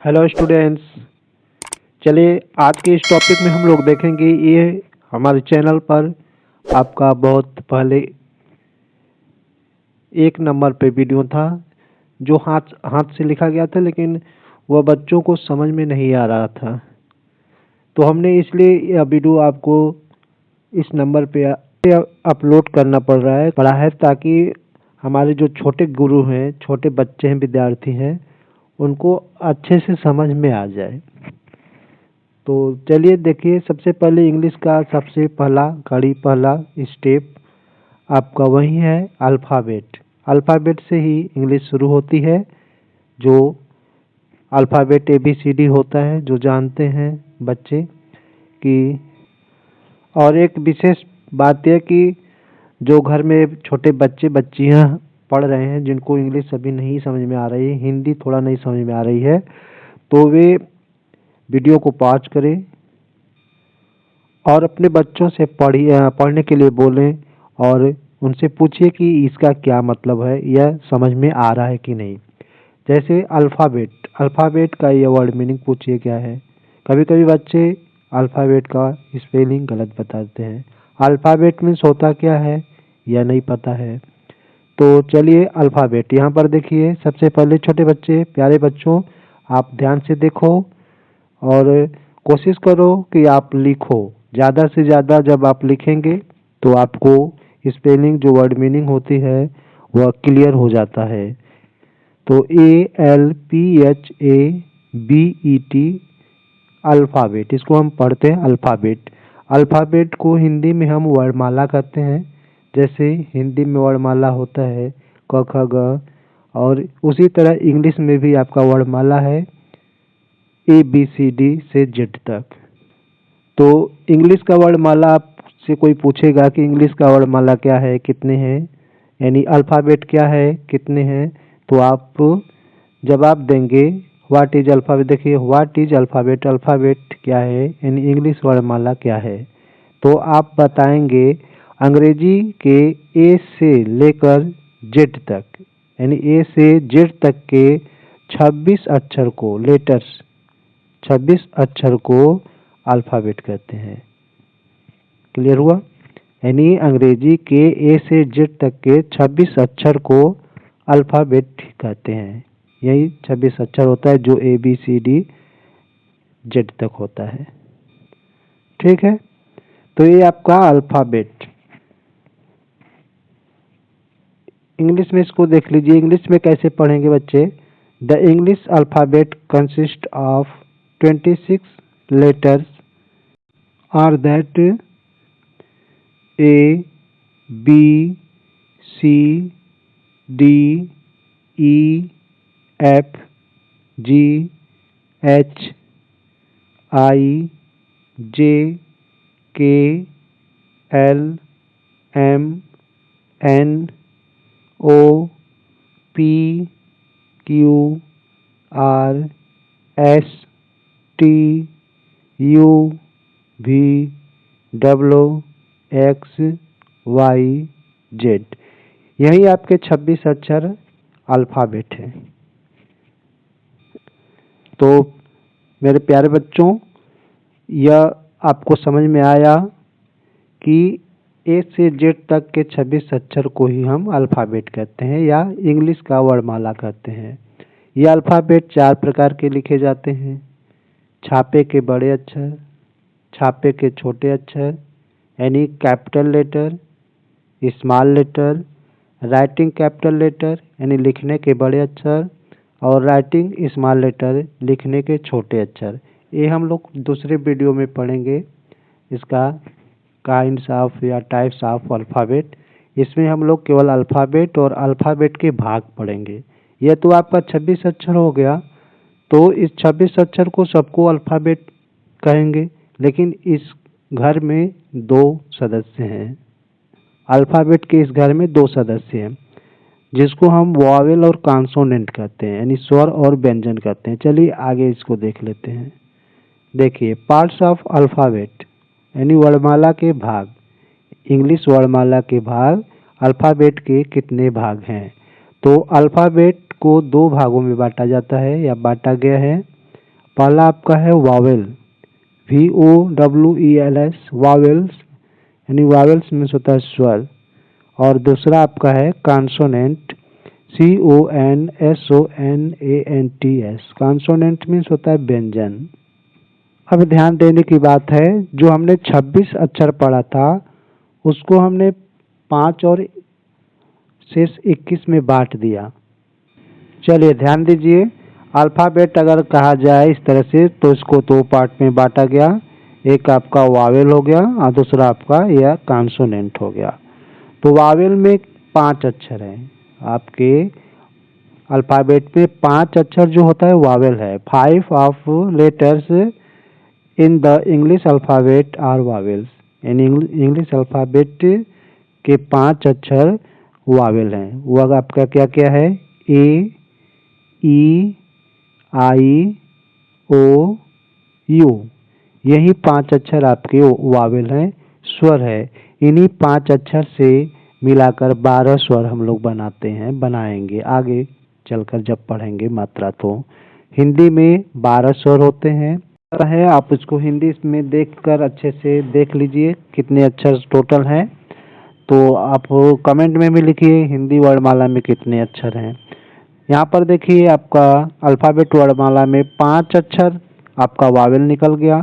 Hello students. चलिए आज के इस टॉपिक में हम लोग देखेंगे, ये हमारे चैनल पर आपका बहुत पहले 1 नंबर पे वीडियो था जो हाथ हाथ से लिखा गया था, लेकिन वह बच्चों को समझ में नहीं आ रहा था। तो हमने इसलिए यह वीडियो आपको इस नंबर पे अपलोड करना पड़ा है ताकि हमारे जो छोटे गुरु हैं, छोटे बच्चे हैं, विद्यार्थी हैं, उनको अच्छे से समझ में आ जाए। तो चलिए देखिए, सबसे पहले इंग्लिश का सबसे पहला स्टेप आपका वही है अल्फ़ाबेट। अल्फ़ाबेट से ही इंग्लिश शुरू होती है। जो अल्फ़ाबेट ABCD होता है, जो जानते हैं बच्चे कि। और एक विशेष बात यह कि जो घर में छोटे बच्चे बच्चियां पढ़ रहे हैं, जिनको इंग्लिश अभी नहीं समझ में आ रही है, हिंदी थोड़ा नहीं समझ में आ रही है, तो वे वीडियो को पॉज करें और अपने बच्चों से पढ़ने के लिए बोलें और उनसे पूछिए कि इसका क्या मतलब है, यह समझ में आ रहा है कि नहीं। जैसे अल्फ़ाबेट का यह वर्ड मीनिंग पूछिए क्या है। कभी कभी बच्चे अल्फ़ाबेट का स्पेलिंग गलत बताते हैं। अल्फ़ाबेट मीन्स होता क्या है यह नहीं पता है। तो चलिए अल्फ़ाबेट यहाँ पर देखिए। सबसे पहले छोटे बच्चे, प्यारे बच्चों, आप ध्यान से देखो और कोशिश करो कि आप लिखो। ज़्यादा से ज़्यादा जब आप लिखेंगे तो आपको स्पेलिंग जो वर्ड मीनिंग होती है वह क्लियर हो जाता है। तो ALPHABET अल्फ़ाबेट, इसको हम पढ़ते हैं अल्फ़ाबेट। अल्फ़ाबेट को हिंदी में हम वर्णमाला कहते हैं। जैसे हिंदी में वर्णमाला होता है क ख ग, और उसी तरह इंग्लिश में भी आपका वर्णमाला है ABCD से Z तक। तो इंग्लिश का वर्णमाला आपसे कोई पूछेगा कि इंग्लिश का वर्णमाला क्या है, कितने हैं, यानी अल्फ़ाबेट क्या है, कितने हैं, तो आप जवाब देंगे व्हाट इज अल्फ़ाबेट। देखिए व्हाट इज अल्फ़ाबेट, अल्फ़ाबेट क्या है, यानी इंग्लिश वर्णमाला क्या है। तो आप बताएंगे अंग्रेजी के A से लेकर Z तक, यानी A से Z तक के 26 अक्षर को, लेटर्स 26 अक्षर को अल्फ़ाबेट कहते हैं। क्लियर हुआ? यानी अंग्रेजी के A से Z तक के 26 अक्षर को अल्फ़ाबेट कहते हैं। यही 26 अक्षर होता है जो ABCD Z तक होता है। ठीक है, तो ये आपका अल्फ़ाबेट। इंग्लिश में इसको देख लीजिए। इंग्लिश में कैसे पढ़ेंगे बच्चे। The English alphabet consist of 26 letters are that ABCDEFGHIJKLMNOPQRSTUV यही आपके 26 अक्षर अल्फ़ाबेट हैं। तो मेरे प्यारे बच्चों, यह आपको समझ में आया कि A से Z तक के 26 अक्षर को ही हम अल्फ़ाबेट कहते हैं या इंग्लिश का वर्णमाला कहते हैं। यह अल्फ़ाबेट 4 प्रकार के लिखे जाते हैं। छापे के बड़े अक्षर, छापे के छोटे अक्षर यानी capital letter, small letter, writing capital letter यानी लिखने के बड़े अक्षर, और राइटिंग स्मॉल लेटर लिखने के छोटे अक्षर। ये हम लोग दूसरे वीडियो में पढ़ेंगे, इसका काइंड्स ऑफ या टाइप्स ऑफ अल्फ़ाबेट। इसमें हम लोग केवल अल्फ़ाबेट और अल्फ़ाबेट के भाग पढ़ेंगे। यह तो आपका 26 अक्षर हो गया। तो इस 26 अक्षर को सबको अल्फ़ाबेट कहेंगे, लेकिन इस घर में 2 सदस्य हैं। अल्फ़ाबेट के इस घर में 2 सदस्य हैं जिसको हम वॉवेल और कॉन्सोनेंट कहते हैं, यानी स्वर और व्यंजन कहते हैं। चलिए आगे इसको देख लेते हैं। देखिए पार्ट्स ऑफ अल्फ़ाबेट यानी वर्णमाला के भाग। इंग्लिश वर्णमाला के भाग। अल्फ़ाबेट के कितने भाग हैं। तो अल्फ़ाबेट को 2 भागों में बांटा जाता है या बांटा गया है। पहला आपका है वावेल, VOWELS, वावेल्स, यानी वावेल्स मीन्स होता है स्वर। और दूसरा आपका है कॉन्सोनेंट, CONSONANTS, कॉन्सोनेंट मीन्स होता है व्यंजन। अब ध्यान देने की बात है, जो हमने 26 अक्षर पढ़ा था उसको हमने 5 और शेष 21 में बांट दिया। चलिए ध्यान दीजिए, अल्फ़ाबेट अगर कहा जाए इस तरह से तो इसको 2 पार्ट में बांटा गया, एक आपका वावेल हो गया और दूसरा आपका यह कॉन्सोनेंट हो गया। तो वावेल में 5 अक्षर हैं, आपके अल्फ़ाबेट में 5 अक्षर जो होता है वावेल है। 5 of letters in the English alphabet are vowels, यानी इंग्लिश अल्फ़ाबेट के 5 अक्षर वावेल हैं। वो आपका क्या क्या है, A, E, I, O, U, यही 5 अक्षर आपके वावेल हैं, स्वर है। इन्हीं 5 अक्षर से मिलाकर 12 स्वर हम लोग बनाएंगे आगे चलकर जब पढ़ेंगे मात्रा। तो हिंदी में 12 स्वर होते हैं, आप इसको हिंदी में देखकर अच्छे से देख लीजिए कितने अक्षर टोटल हैं। तो आप कमेंट में भी लिखिए हिंदी वर्णमाला में कितने अक्षर हैं। यहाँ पर देखिए आपका अल्फ़ाबेट वर्णमाला में 5 अक्षर आपका वावेल निकल गया,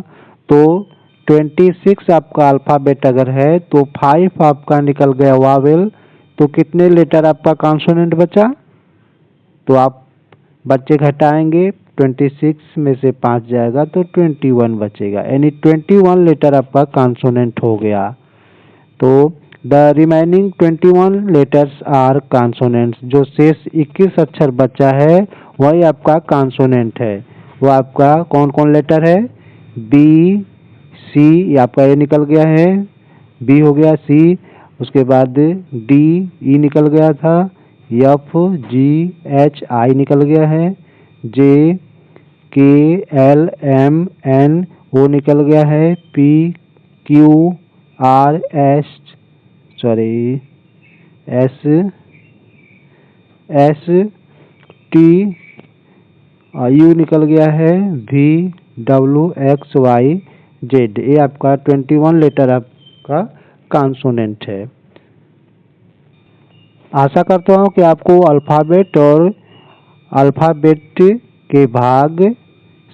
तो 26 आपका अल्फ़ाबेट अगर है तो 5 आपका निकल गया वावेल, तो कितने लेटर आपका कॉन्सोनेंट बचा। तो आप बच्चे घटाएंगे, 26 में से 5 जाएगा तो 21 बचेगा, यानी 21 लेटर आपका कॉन्सोनेंट हो गया। तो the remaining 21 letters are consonants, जो शेष 21 अक्षर बचा है वही आपका कॉन्सोनेंट है। वो आपका कौन कौन लेटर है, B, C, ये आपका ए निकल गया है, B हो गया, C, उसके बाद D, E निकल गया था, F, G, H, I निकल गया है, J, K, L, M, N, O निकल गया है, P, Q, R, S, T, U निकल गया है, V, W, X, Y, Z, ये आपका 21 लेटर आपका कॉन्सोनेंट है। आशा करता हूँ कि आपको अल्फ़ाबेट और अल्फ़ाबेट के भाग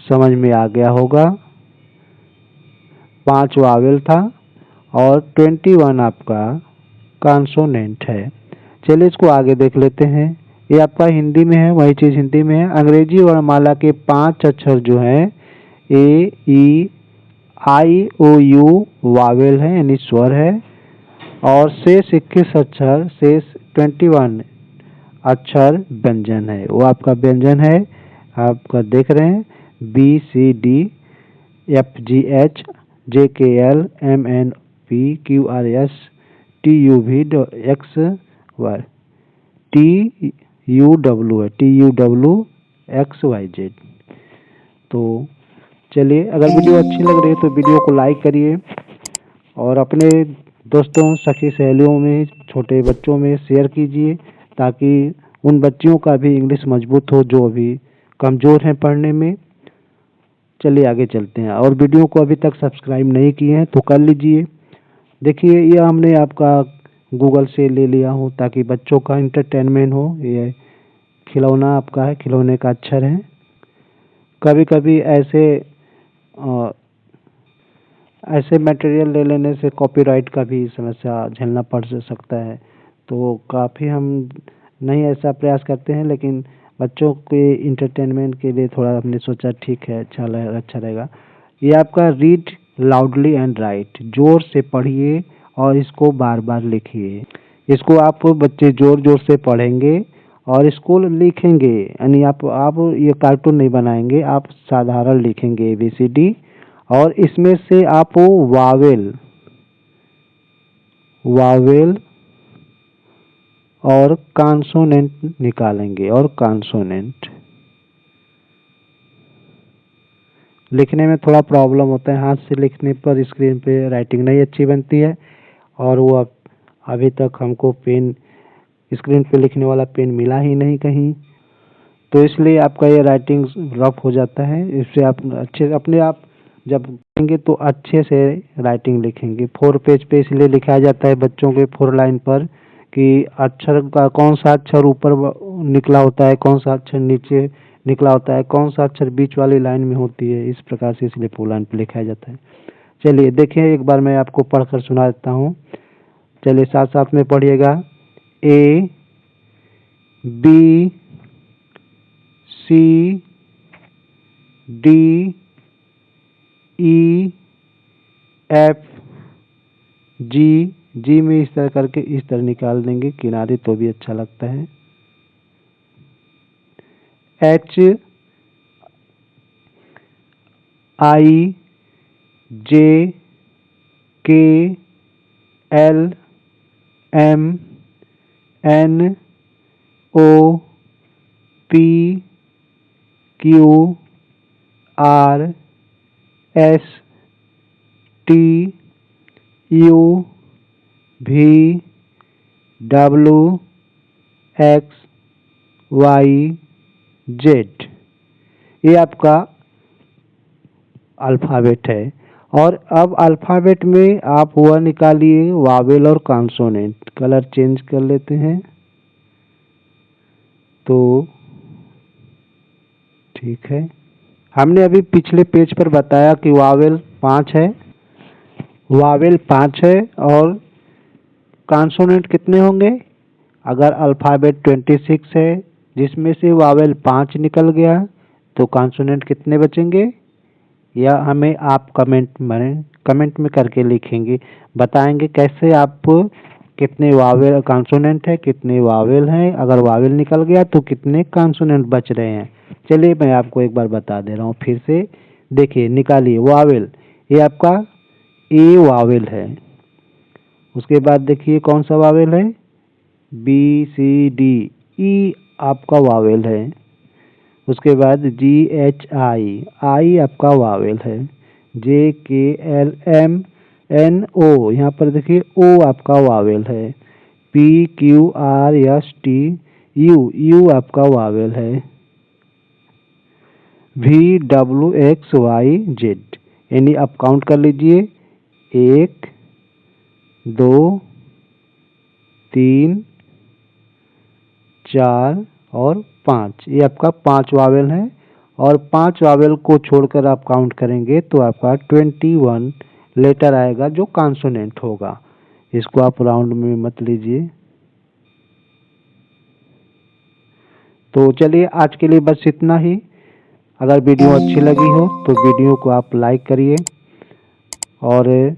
समझ में आ गया होगा। 5 वावेल था और 21 आपका कॉन्सोनेंट है। चलिए इसको आगे देख लेते हैं। ये आपका हिंदी में है, वही चीज़ हिंदी में है। अंग्रेजी वर्णमाला के 5 अक्षर जो हैं A, E, I, O, U Wavell है यानी स्वर है, और शेष 21 अक्षर, शेष 21 अक्षर व्यंजन है। वो आपका व्यंजन है, आपका देख रहे हैं, B, C, D, F, G, H, J, K, L, M, N, P, Q, R, S, T, U, V, X, Y, T, U, W है, T, U, W, X, Y, Z। तो चलिए, अगर वीडियो अच्छी लग रही है तो वीडियो को लाइक करिए और अपने दोस्तों, सखी, सहेलियों में, छोटे बच्चों में शेयर कीजिए, ताकि उन बच्चियों का भी इंग्लिश मजबूत हो जो अभी कमज़ोर हैं पढ़ने में। चलिए आगे चलते हैं, और वीडियो को अभी तक सब्सक्राइब नहीं किए हैं तो कर लीजिए। देखिए ये हमने आपका गूगल से ले लिया हूँ ताकि बच्चों का इंटरटेनमेंट हो। ये खिलौना आपका है, खिलौने का अक्षर है। कभी कभी ऐसे मटेरियल ले लेने से कॉपीराइट का भी समस्या झेलना पड़ सकता है, तो काफ़ी हम नहीं ऐसा प्रयास करते हैं, लेकिन बच्चों के इंटरटेनमेंट के लिए थोड़ा हमने सोचा ठीक है, अच्छा रहेगा। ये आपका रीड लाउडली एंड राइट, जोर से पढ़िए और इसको बार बार लिखिए। इसको आप बच्चे जोर जोर से पढ़ेंगे और इसको लिखेंगे, यानी आप ये कार्टून नहीं बनाएंगे, आप साधारण लिखेंगे ABCD, और इसमें से आप वावेल और कॉन्सोनेंट निकालेंगे। और कॉन्सोनेंट लिखने में थोड़ा प्रॉब्लम होता है, हाथ से लिखने पर स्क्रीन पे राइटिंग नहीं अच्छी बनती है, और वो अभी तक हमको पेन, स्क्रीन पे लिखने वाला पेन मिला ही नहीं कहीं। तो इसलिए आपका ये राइटिंग रफ हो जाता है। इससे आप अच्छे अपने आप जब लिखेंगे तो अच्छे से राइटिंग लिखेंगे। 4 पेज पे इसलिए लिखाया जाता है बच्चों के 4 लाइन पर कि अक्षर का कौन सा अक्षर ऊपर निकला होता है, कौन सा अक्षर नीचे निकला होता है, कौन सा अक्षर बीच वाली लाइन में होती है, इस प्रकार से इसलिए 4 लाइन पे लिखाया जाता है। चलिए देखिए, एक बार मैं आपको पढ़कर सुना देता हूँ। चलिए साथ साथ में पढ़िएगा। A B C D E F G में इस तरह करके इस तरह निकाल देंगे किनारे तो भी अच्छा लगता है। H I J K L M N O P Q R S T U V W X Y Z, ये आपका अल्फ़ाबेट है। और अब अल्फ़ाबेट में आप वह निकालिए वावेल और कॉन्सोनेंट। कलर चेंज कर लेते हैं तो ठीक है। हमने अभी पिछले पेज पर बताया कि वावेल 5 है, वावेल 5 है और कॉन्सोनेंट कितने होंगे। अगर अल्फ़ाबेट 26 है जिसमें से वावेल 5 निकल गया तो कॉन्सोनेंट कितने बचेंगे, या हमें आप कमेंट में करके लिखेंगे, बताएंगे कैसे आप कितने वावेल कॉन्सोनेंट है, कितने वावेल हैं। अगर वावेल निकल गया तो कितने कॉन्सोनेंट बच रहे हैं। चलिए मैं आपको एक बार बता दे रहा हूँ फिर से। देखिए निकालिए वावेल, ये आपका ए वावेल है। उसके बाद देखिए कौन सा वावेल है, बी सी डी। ई आपका वावेल है। उसके बाद जी एच आई, आई आपका वावेल है। जे के एल एम एन ओ, यहाँ पर देखिए ओ आपका वावेल है। P Q R S T U, U आपका वावेल है। V W X Y Z, यानी आप काउंट कर लीजिए 1 2 3 4 और 5, ये आपका 5 वावेल है। और 5 वावेल को छोड़कर आप काउंट करेंगे तो आपका 21 लेटर आएगा जो कॉन्सोनेंट होगा। इसको आप राउंड में मत लीजिए। तो चलिए आज के लिए बस इतना ही। अगर वीडियो अच्छी लगी हो तो वीडियो को आप लाइक करिए, और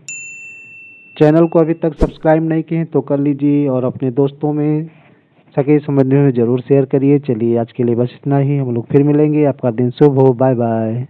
चैनल को अभी तक सब्सक्राइब नहीं किए हैं तो कर लीजिए, और अपने दोस्तों में सके संबंधियों में ज़रूर शेयर करिए। चलिए आज के लिए बस इतना ही, हम लोग फिर मिलेंगे। आपका दिन शुभ हो। Bye bye.